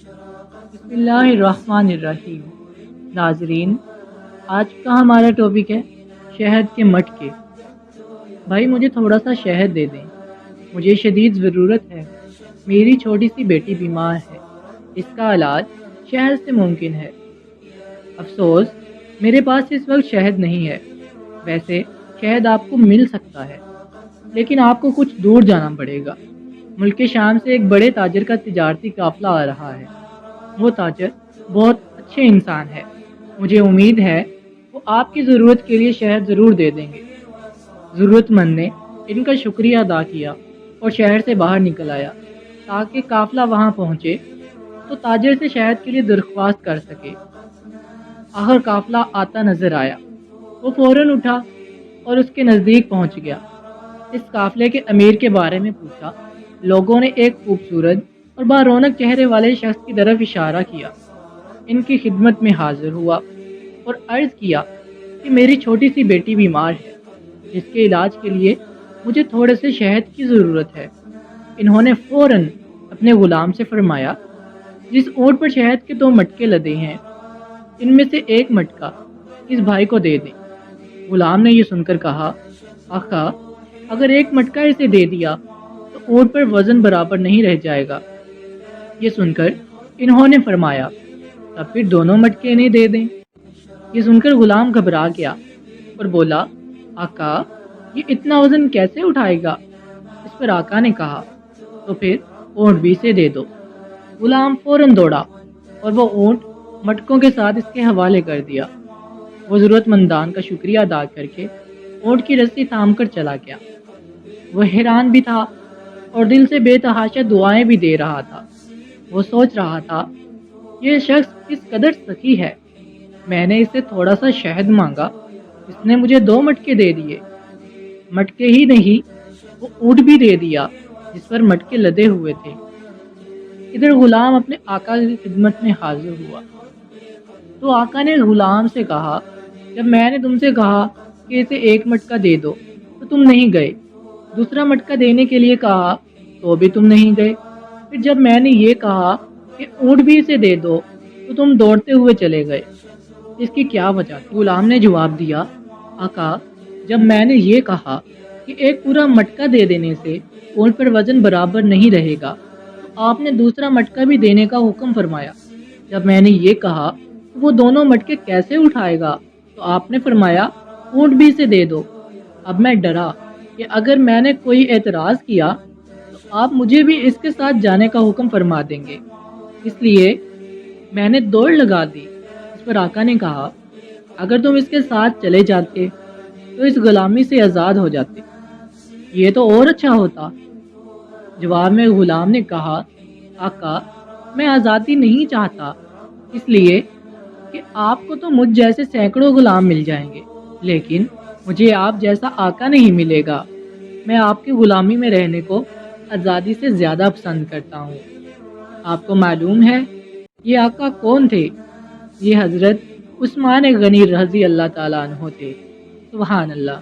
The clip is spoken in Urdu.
بسم اللہ الرحمن الرحیم۔ ناظرین، آج کا ہمارا ٹاپک ہے شہد کے مٹکے۔ بھائی مجھے تھوڑا سا شہد دے دیں، مجھے شدید ضرورت ہے۔ میری چھوٹی سی بیٹی بیمار ہے، اس کا علاج شہد سے ممکن ہے۔ افسوس میرے پاس اس وقت شہد نہیں ہے۔ ویسے شہد آپ کو مل سکتا ہے، لیکن آپ کو کچھ دور جانا پڑے گا۔ ملک شام سے ایک بڑے تاجر کا تجارتی قافلہ آ رہا ہے۔ وہ تاجر بہت اچھے انسان ہے، مجھے امید ہے وہ آپ کی ضرورت کے لیے شہد ضرور دے دیں گے۔ ضرورت مند نے ان کا شکریہ ادا کیا اور شہر سے باہر نکل آیا تاکہ قافلہ وہاں پہنچے تو تاجر سے شہد کے لیے درخواست کر سکے۔ آخر قافلہ آتا نظر آیا، وہ فوراً اٹھا اور اس کے نزدیک پہنچ گیا۔ اس قافلے کے امیر کے بارے میں پوچھا۔ لوگوں نے ایک خوبصورت اور بارونق چہرے والے شخص کی طرف اشارہ کیا۔ ان کی خدمت میں حاضر ہوا اور عرض کیا کہ میری چھوٹی سی بیٹی بیمار ہے، جس کے علاج کے لیے مجھے تھوڑے سے شہد کی ضرورت ہے۔ انہوں نے فوراً اپنے غلام سے فرمایا، جس اونٹ پر شہد کے 2 مٹکے لدے ہیں، ان میں سے ایک مٹکا اس بھائی کو دے دیں۔ غلام نے یہ سن کر کہا، آقا اگر ایک مٹکا اسے دے دیا تو اونٹ پر وزن برابر نہیں رہ جائے گا۔ یہ سن کر انہوں نے فرمایا، تب پھر دونوں مٹکے انہیں دے دیں۔ یہ سن کر غلام گھبرا گیا اور بولا، آقا یہ اتنا وزن کیسے اٹھائے گا؟ اس پر آقا نے کہا، تو پھر اونٹ بھی اسے دے دو۔ غلام فوراً دوڑا اور وہ اونٹ مٹکوں کے ساتھ اس کے حوالے کر دیا۔ وہ ضرورت مندان کا شکریہ ادا کر کے اونٹ کی رسی تھام کر چلا گیا۔ وہ حیران بھی تھا اور دل سے بے تحاشا دعائیں بھی دے رہا تھا۔ وہ سوچ رہا تھا، یہ شخص کس قدر سخی ہے۔ میں نے اس سے تھوڑا سا شہد مانگا، اس نے مجھے 2 مٹکے دے دیے۔ مٹکے ہی نہیں، وہ اونٹ بھی دے دیا جس پر مٹکے لدے ہوئے تھے۔ ادھر غلام اپنے آقا کی خدمت میں حاضر ہوا تو آقا نے غلام سے کہا، جب میں نے تم سے کہا کہ اسے 1 مٹکا دے دو تو تم نہیں گئے، دوسرا مٹکا دینے کے لیے کہا تو بھی تم نہیں گئے، پھر جب میں نے یہ کہا کہ اونٹ بھی اسے دے دو تو تم دوڑتے ہوئے چلے گئے، اس کی کیا وجہ تھی؟ غلام نے جواب دیا، آقا جب میں نے یہ کہا کہ ایک پورا مٹکا دے دینے سے اونٹ پر وزن برابر نہیں رہے گا تو آپ نے دوسرا مٹکا بھی دینے کا حکم فرمایا۔ جب میں نے یہ کہا کہ وہ دونوں مٹکے کیسے اٹھائے گا تو آپ نے فرمایا اونٹ بھی اسے دے دو۔ اب میں ڈرا کہ اگر میں نے کوئی اعتراض کیا تو آپ مجھے بھی اس کے ساتھ جانے کا حکم فرما دیں گے، اس لیے میں نے دوڑ لگا دی۔ اس پر آقا نے کہا، اگر تم اس کے ساتھ چلے جاتے تو اس غلامی سے آزاد ہو جاتے، یہ تو اور اچھا ہوتا۔ جواب میں غلام نے کہا، آقا میں آزادی نہیں چاہتا، اس لیے کہ آپ کو تو مجھ جیسے سینکڑوں غلام مل جائیں گے، لیکن مجھے آپ جیسا آقا نہیں ملے گا۔ میں آپ کی غلامی میں رہنے کو آزادی سے زیادہ پسند کرتا ہوں۔ آپ کو معلوم ہے یہ آقا کون تھے؟ یہ حضرت عثمان غنی رضی اللہ تعالیٰ عنہ تھے۔ سبحان اللہ۔